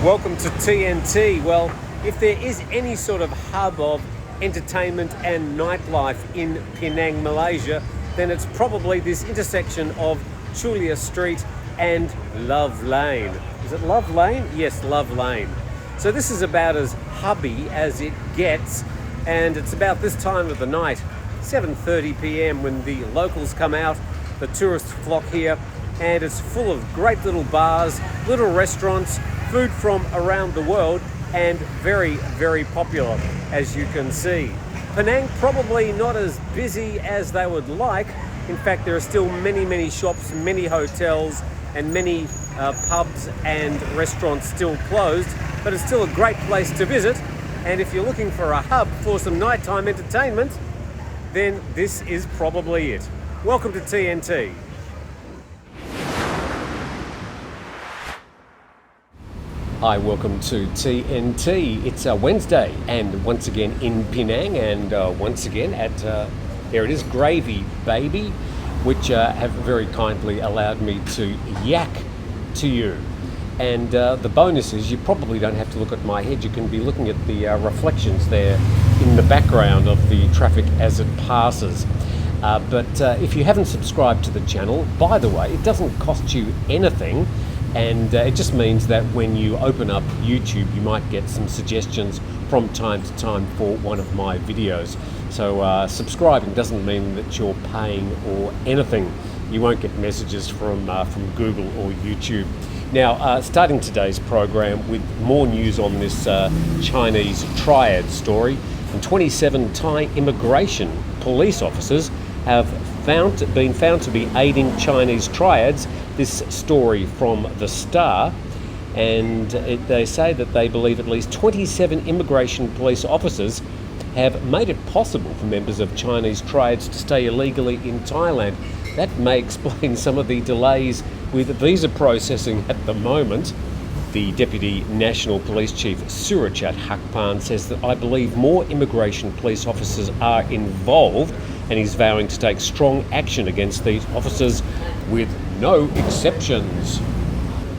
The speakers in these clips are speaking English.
Welcome to TNT. Well, if there is any sort of hub of entertainment and nightlife in Penang, Malaysia, then it's probably this intersection of Chulia Street and Love Lane. Is it Love Lane? Yes, Love Lane. So this is about as hubby as it gets, and it's about this time of the night, 7:30 p.m, when the locals come out, the tourists flock here, and it's full of great little bars, little restaurants, food from around the world, and very, very popular, as you can see. Penang probably not as busy as they would like. In fact, there are still many shops, many hotels, and many pubs and restaurants still closed, but it's still a great place to visit. And if you're looking for a hub for some nighttime entertainment, then this is probably it. Welcome to TNT. Hi, welcome to TNT. It's Wednesday, and once again in Penang, and once again at, there it is, Gravy Baby, which have very kindly allowed me to yak to you. And the bonus is you probably don't have to look at my head, you can be looking at the reflections there in the background of the traffic as it passes. But if you haven't subscribed to the channel, by the way, it doesn't cost you anything. And it just means that when you open up YouTube, you might get some suggestions from time to time for one of my videos. So subscribing doesn't mean that you're paying or anything. You won't get messages from Google or YouTube. Now, starting today's program with more news on this Chinese triad story. And 27 Thai immigration police officers have been found to be aiding Chinese triads. This story from The Star, and they say that they believe at least 27 immigration police officers have made it possible for members of Chinese triads to stay illegally in Thailand. That may explain some of the delays with visa processing at the moment. The Deputy National Police Chief Surachat Hakpan says that I believe more immigration police officers are involved, and he's vowing to take strong action against these officers with no exceptions.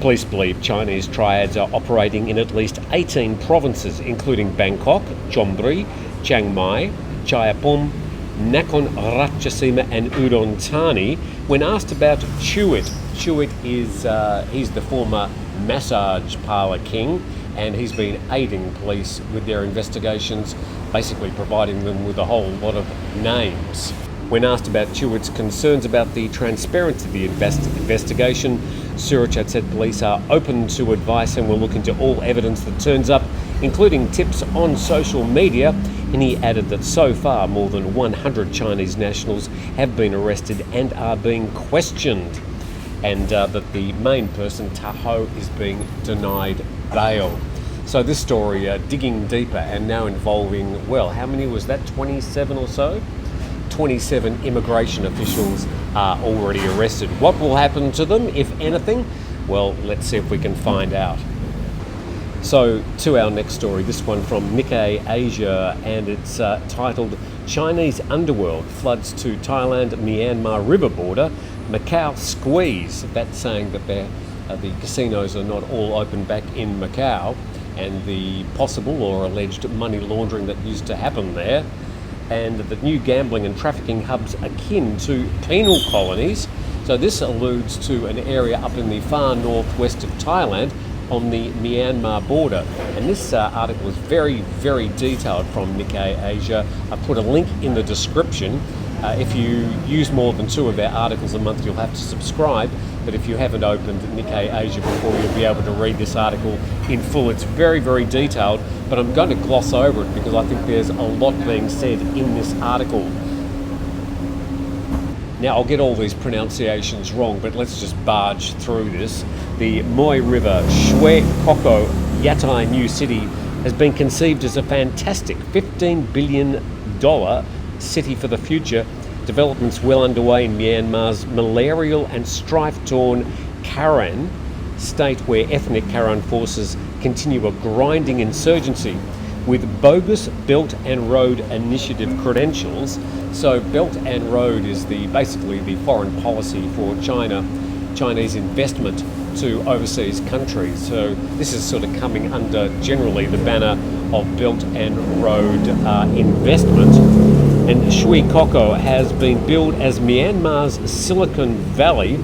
Police believe Chinese triads are operating in at least 18 provinces, including Bangkok, Chon Buri, Chiang Mai, Chaiyaphum, Nakhon Ratchasima and Udon Thani. When asked about Chewit is he's the former massage parlour king, and he's been aiding police with their investigations, basically providing them with a whole lot of names. When asked about Chewit's concerns about the transparency of the investigation, Surachat said police are open to advice and will look into all evidence that turns up, including tips on social media. And he added that so far more than 100 Chinese nationals have been arrested and are being questioned, and that the main person, Tahoe, is being denied bail. So this story digging deeper and now involving, well, how many was that, 27 or so? 27 immigration officials are already arrested. What will happen to them, if anything? Well, let's see if we can find out. So to our next story, this one from Nikkei Asia, and it's titled Chinese Underworld Floods to Thailand Myanmar River Border, Macau Squeeze. That's saying that the casinos are not all open back in Macau, and the possible or alleged money laundering that used to happen there, and the new gambling and trafficking hubs akin to penal colonies. So this alludes to an area up in the far northwest of Thailand on the Myanmar border. And this article is very, very detailed from Nikkei Asia. I put a link in the description. If you use more than 2 of their articles a month, you'll have to subscribe. But if you haven't opened Nikkei Asia before, you'll be able to read this article in full. It's very, very detailed, but I'm going to gloss over it because I think there's a lot being said in this article. Now, I'll get all these pronunciations wrong, but let's just barge through this. The Moi River Shwe Koko Yatai New City has been conceived as a fantastic $15 billion city for the future. Developments well underway in Myanmar's malarial and strife-torn Karen state, where ethnic Karen forces continue a grinding insurgency with bogus Belt and Road Initiative credentials. So Belt and Road is basically the foreign policy for China, Chinese investment to overseas countries. So this is sort of coming under generally the banner of Belt and Road investment. And Shui Koko has been billed as Myanmar's Silicon Valley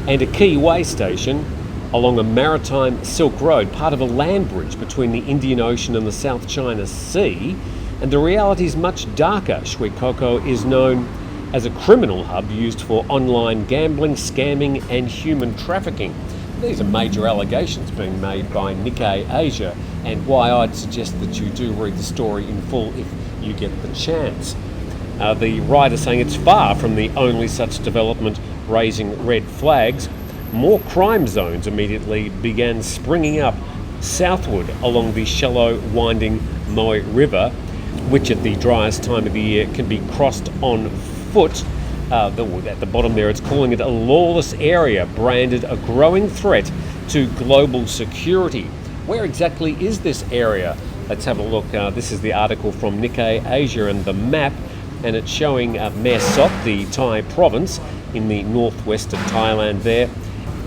and a key way station along a maritime Silk Road, part of a land bridge between the Indian Ocean and the South China Sea. And the reality is much darker. Shui Koko is known as a criminal hub used for online gambling, scamming and human trafficking. These are major allegations being made by Nikkei Asia, and why I'd suggest that you do read the story in full if you get the chance. The writer saying it's far from the only such development raising red flags. More crime zones immediately began springing up southward along the shallow, winding Moi River, which at the driest time of the year can be crossed on foot. At the bottom there, it's calling it a lawless area, branded a growing threat to global security. Where exactly is this area? Let's have a look. This is the article from Nikkei Asia and the map, and it's showing Mae Sot, the Thai province in the northwest of Thailand there.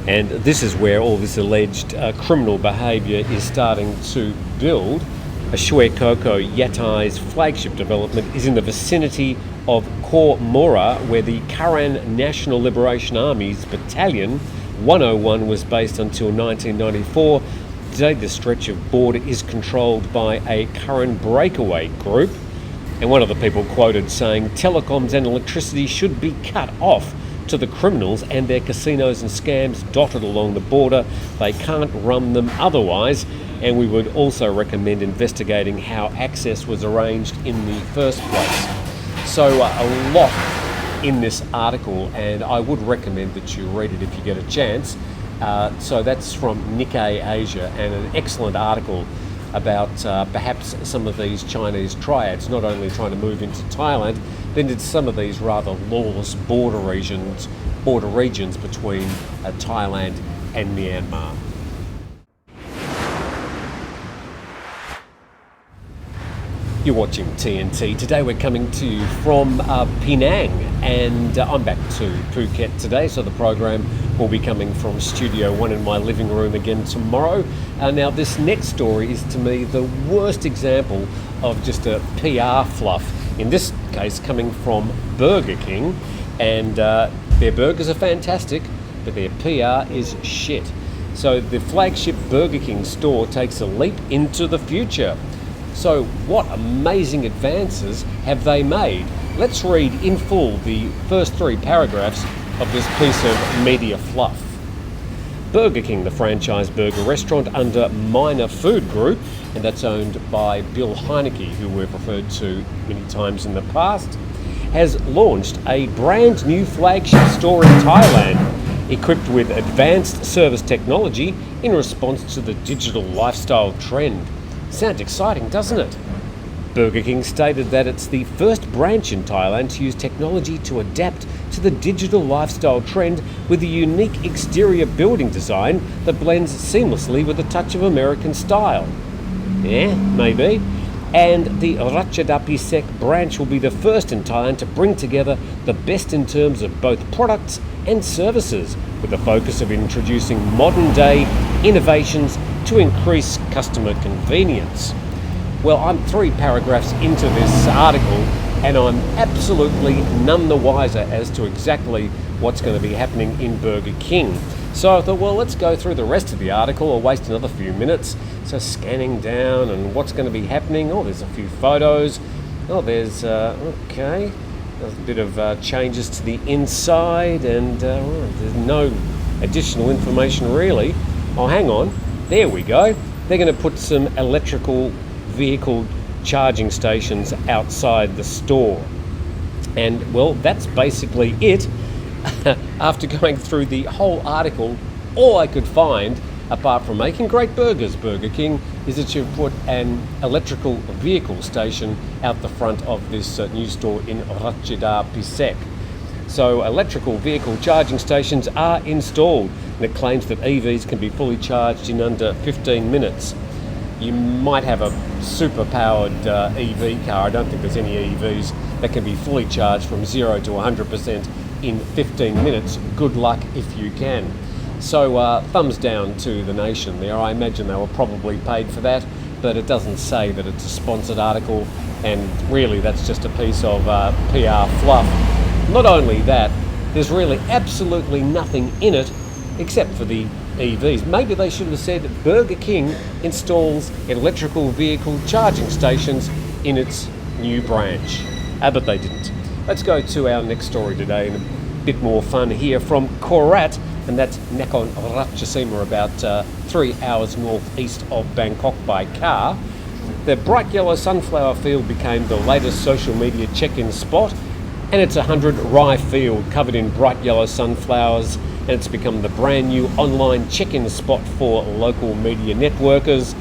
And this is where all this alleged criminal behaviour is starting to build. A Shui Koko Yatai's flagship development is in the vicinity of Khor Mora, where the Karen National Liberation Army's Battalion 101 was based until 1994. Today the stretch of border is controlled by a Karen breakaway group. And one of the people quoted saying, telecoms and electricity should be cut off to the criminals and their casinos and scams dotted along the border. They can't run them otherwise. And we would also recommend investigating how access was arranged in the first place. So a lot in this article, and I would recommend that you read it if you get a chance. So that's from Nikkei Asia, and an excellent article about perhaps some of these Chinese triads not only trying to move into Thailand, but into some of these rather lawless border regions between Thailand and Myanmar. You're watching TNT. Today we're coming to you from Penang, and I'm back to Phuket today, so the program will be coming from Studio 1 in my living room again tomorrow. Now this next story is to me the worst example of just a PR fluff, in this case coming from Burger King, and their burgers are fantastic, but their PR is shit. So the flagship Burger King store takes a leap into the future. So what amazing advances have they made? Let's read in full the first 3 paragraphs of this piece of media fluff. Burger King, the franchise burger restaurant under Minor Food Group, and that's owned by Bill Heineke, who we've referred to many times in the past, has launched a brand new flagship store in Thailand, equipped with advanced service technology in response to the digital lifestyle trend. Sounds exciting, doesn't it? Burger King stated that it's the first branch in Thailand to use technology to adapt to the digital lifestyle trend with a unique exterior building design that blends seamlessly with a touch of American style. Yeah, maybe. And the Ratchasima branch will be the first in Thailand to bring together the best in terms of both products and services, with the focus of introducing modern-day innovations to increase customer convenience. Well, I'm 3 paragraphs into this article, and I'm absolutely none the wiser as to exactly what's going to be happening in Burger King. So I thought, well, let's go through the rest of the article or waste another few minutes. So scanning down and what's going to be happening. Oh, there's a few photos. Oh, there's, okay. There's a bit of changes to the inside, and there's no additional information really. Oh, hang on. There we go. They're going to put some electrical vehicle charging stations outside the store. And, well, that's basically it. After going through the whole article, all I could find, apart from making great burgers, Burger King, is that you've put an electrical vehicle station out the front of this new store in Ratchasima. So electrical vehicle charging stations are installed, and it claims that EVs can be fully charged in under 15 minutes. You might have a super-powered EV car. I don't think there's any EVs that can be fully charged from 0 to 100% in 15 minutes. Good luck if you can. So thumbs down to the nation there. I imagine they were probably paid for that, but it doesn't say that it's a sponsored article, and really that's just a piece of PR fluff. Not only that, there's really absolutely nothing in it except for the EVs. Maybe they should have said Burger King installs electrical vehicle charging stations in its new branch. But they didn't. Let's go to our next story today, and a bit more fun here from Korat, and that's Nakhon Ratchasima, about 3 hours northeast of Bangkok by car. The bright yellow sunflower field became the latest social media check-in spot, and it's a 100-rye field covered in bright yellow sunflowers, and it's become the brand new online check-in spot for local media networkers.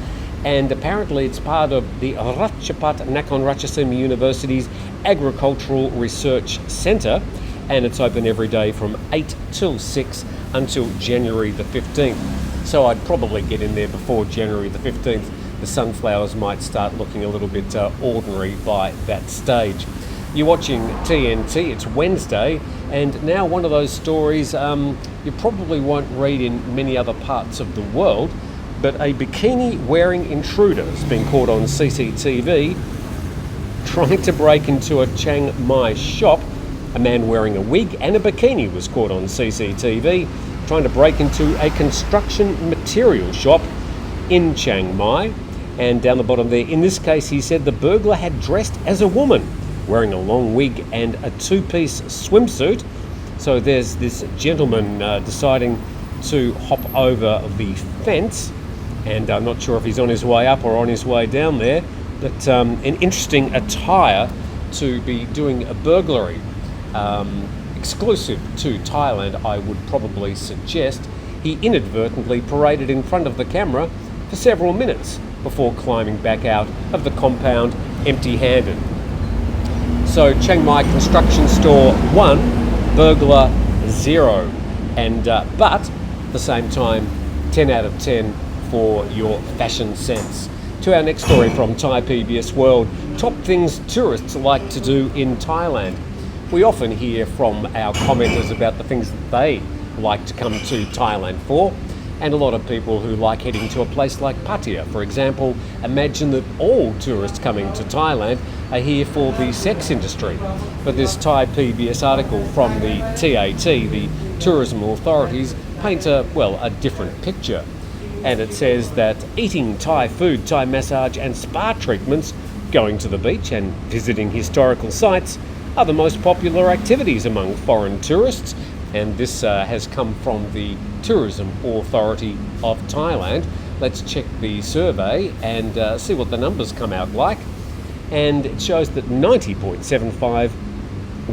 And apparently it's part of the Ratchapat Nakhon Ratchasima University's Agricultural Research Centre, and it's open every day from 8 till 6 until January the 15th. So I'd probably get in there before January the 15th. The sunflowers might start looking a little bit ordinary by that stage. You're watching TNT, it's Wednesday, and now one of those stories you probably won't read in many other parts of the world, but a bikini-wearing intruder has been caught on CCTV trying to break into a Chiang Mai shop. A man wearing a wig and a bikini was caught on CCTV trying to break into a construction material shop in Chiang Mai. And down the bottom there, in this case, he said the burglar had dressed as a woman, wearing a long wig and a two-piece swimsuit. So there's this gentleman deciding to hop over the fence, and I'm not sure if he's on his way up or on his way down there, but an interesting attire to be doing a burglary. Exclusive to Thailand, I would probably suggest. He inadvertently paraded in front of the camera for several minutes before climbing back out of the compound empty-handed. So Chiang Mai construction store 1, burglar 0, and but at the same time 10 out of 10 for your fashion sense. To our next story from Thai PBS World, top things tourists like to do in Thailand. We often hear from our commenters about the things that they like to come to Thailand for, and a lot of people who like heading to a place like Pattaya, for example, imagine that all tourists coming to Thailand are here for the sex industry. But this Thai PBS article from the TAT, the tourism authorities, paint a different picture. And it says that eating Thai food, Thai massage and spa treatments, going to the beach and visiting historical sites are the most popular activities among foreign tourists. And this has come from the Tourism Authority of Thailand. Let's check the survey and see what the numbers come out like. And it shows that 90.75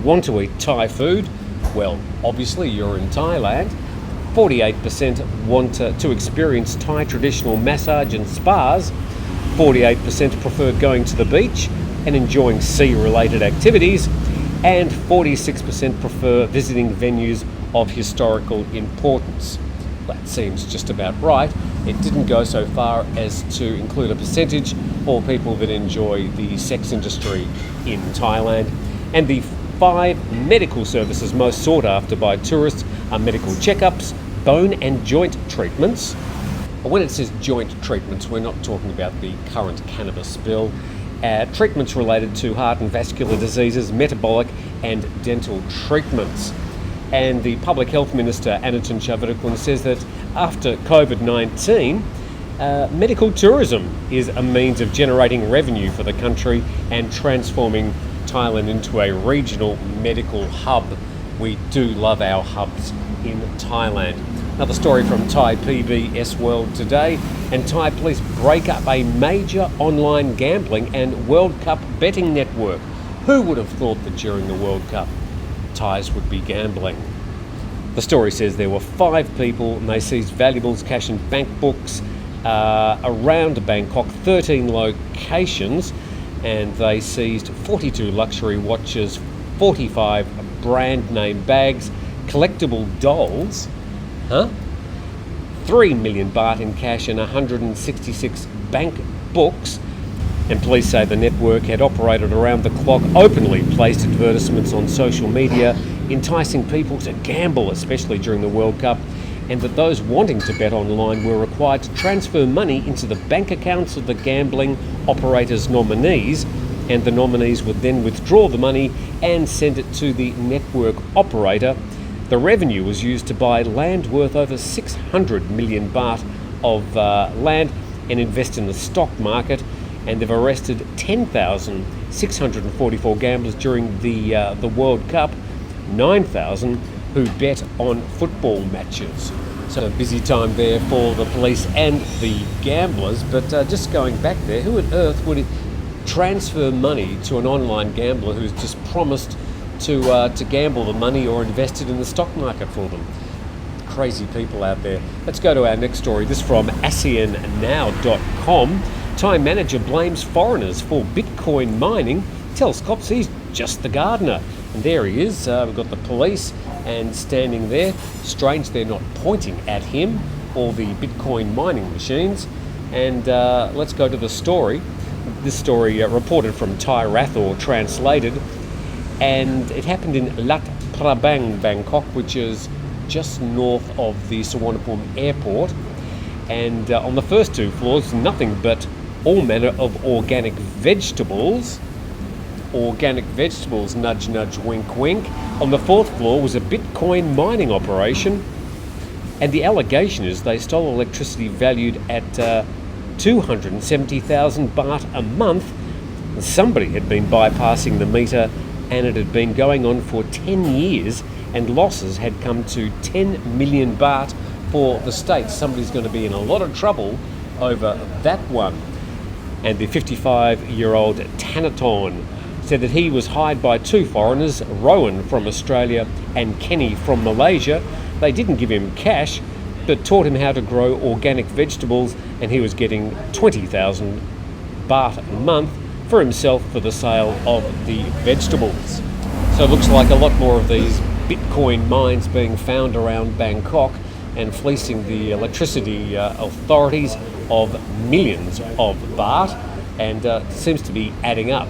want to eat Thai food. Well, obviously you're in Thailand. 48% want to experience Thai traditional massage and spas. 48% prefer going to the beach and enjoying sea-related activities. And 46% prefer visiting venues of historical importance. That seems just about right. It didn't go so far as to include a percentage for people that enjoy the sex industry in Thailand. And the 5 medical services most sought after by tourists are medical checkups, bone and joint treatments. When it says joint treatments, we're not talking about the current cannabis bill. Treatments related to heart and vascular diseases, metabolic and dental treatments. And the Public Health Minister, Anutin Charnvirakul, says that after COVID-19, medical tourism is a means of generating revenue for the country and transforming Thailand into a regional medical hub. We do love our hubs in Thailand. Another story from Thai PBS World today, and Thai police break up a major online gambling and World Cup betting network. Who would have thought that during the World Cup, Thais would be gambling? The story says there were 5 people and they seized valuables, cash and bank books around Bangkok, 13 locations, and they seized 42 luxury watches, 45 brand name bags, collectible dolls, 3 million baht in cash and 166 bank books. And police say the network had operated around the clock, openly placed advertisements on social media, enticing people to gamble, especially during the World Cup. and that those wanting to bet online were required to transfer money into the bank accounts of the gambling operators' nominees, and the nominees would then withdraw the money and send it to the network operator. The revenue was used to buy land worth over 600 million baht of land and invest in the stock market, and they've arrested 10,644 gamblers during the World Cup, 9,000 who bet on football matches. So a busy time there for the police and the gamblers. But just going back there, who on earth would transfer money to an online gambler who's just promised to gamble the money or invest it in the stock market for them? Crazy people out there. Let's go to our next story. This from ASEANnow.com. Thai manager blames foreigners for Bitcoin mining, tells cops he's just the gardener. And there he is. We've got the police and standing there. Strange they're not pointing at him or the Bitcoin mining machines. And let's go to the story. This story reported from Thai Rathor, translated. And it happened in Lat Prabang, Bangkok, which is just north of the Suvarnabhumi airport. And on the first 2 floors, nothing but all manner of organic vegetables. Organic vegetables, nudge, nudge, wink, wink. On the 4th floor was a Bitcoin mining operation. And the allegation is they stole electricity valued at 270,000 baht a month. Somebody had been bypassing the meter, and it had been going on for 10 years, and losses had come to 10 million baht for the state. Somebody's going to be in a lot of trouble over that one. And the 55-year-old Thanaton said that he was hired by 2 foreigners, Rowan from Australia and Kenny from Malaysia. They didn't give him cash, but taught him how to grow organic vegetables, and he was getting 20,000 baht a month for himself for the sale of the vegetables. So it looks like a lot more of these Bitcoin mines being found around Bangkok and fleecing the electricity authorities of millions of baht, and seems to be adding up.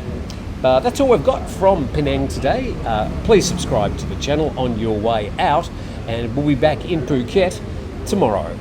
That's all we've got from Penang today. Please subscribe to the channel on your way out, and we'll be back in Phuket tomorrow.